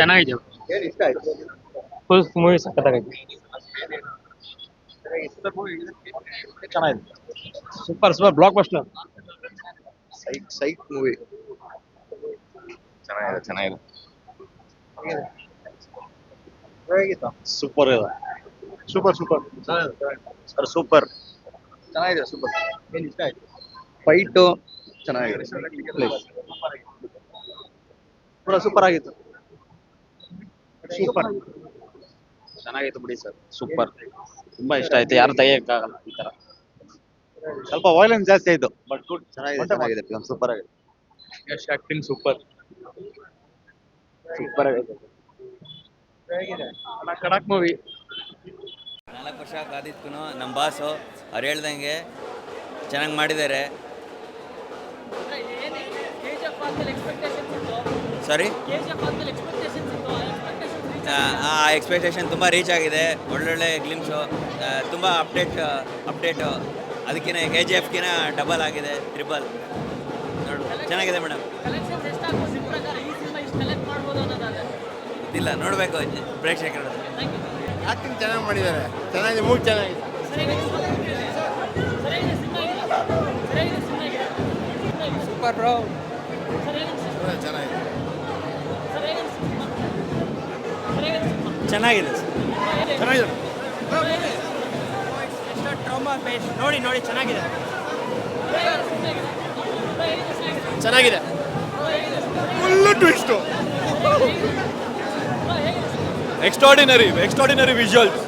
ಚೆನ್ನಾಗಿದೆ. Full movie ಸಖತ್ತಾಗೈತೆ. ಚೆನ್ನಾಗಿದೆ. Super super blockbuster. ಸೈಕ್ ಮೂವಿ ಚೆನ್ನಾಗಿದೆ. ಸೂಪರ್ ಇದೆ. ಸೂಪರ್ ಸರ್ ಸೂಪರ್ ಚೆನ್ನಾಗಿದೆ. ಸೂಪರ್ ಫೈಟು ಚೆನ್ನಾಗಿದೆ. ಪೂರ ಸೂಪರ್ ಆಗಿತ್ತು. ಸೂಪರ್ ಚೆನ್ನಾಗಿತ್ತು ಬಿಡಿ ಸರ್. ಸೂಪರ್ ತುಂಬಾ ಇಷ್ಟ ಆಯ್ತು. ಯಾರು ತೆಗಿಯಕ್ಕಾಗಲ್ಲ ಈ ತರ. ಸ್ವಲ್ಪ ವೈಲೆನ್ಸ್ ಜಾಸ್ತಿ ಆಯ್ತು ಬಟ್ ಗುಡ್. ಚೆನ್ನಾಗಿದೆ ಫಿಲಂ. ಸೂಪರ್ ಆಗಿದೆ. Yash acting super. ಸೂಪರ್ ಆಗಿದೆ. ಕಡಕ್ ಮೂವಿ. 4 ವರ್ಷ ಕಾದಿತ್ತು ನಮ್ಮ ಬಾಸು ಅವ್ರು ಹೇಳ್ದಂಗೆ ಚೆನ್ನಾಗಿ ಮಾಡಿದ್ದಾರೆ. ಸಾರಿ, ಆ ಎಕ್ಸ್ಪೆಕ್ಟೇಷನ್ ತುಂಬ ರೀಚ್ ಆಗಿದೆ. ಒಳ್ಳೊಳ್ಳೆ ಗ್ಲಿಮ್ಸು, ತುಂಬ ಅಪ್ಡೇಟು. ಅದಕ್ಕಿಂತ KGFಗಿನ ಡಬಲ್ ಆಗಿದೆ, ಟ್ರಿಬಲ್. ನೋಡು ಚೆನ್ನಾಗಿದೆ ಮೇಡಮ್. ಇಲ್ಲ, ನೋಡಬೇಕು ಪ್ರೇಕ್ಷಕರು. ಆಕ್ಟಿಂಗ್ ಚೆನ್ನಾಗಿ ಮಾಡಿದ್ದಾರೆ. ಚೆನ್ನಾಗಿದೆ, ಮೂವಿ ಚೆನ್ನಾಗಿದೆ. Super bro. ಚೆನ್ನಾಗಿದೆ. ಚೆನ್ನಾಗಿದೆ. ಚೆನ್ನಾಗಿದೆ. ಟ್ರಾಮಾ ಬೇಸ್ ನೋಡಿ ಚೆನ್ನಾಗಿದೆ. ಚೆನ್ನಾಗಿದೆ. Full twist. Extraordinary visuals.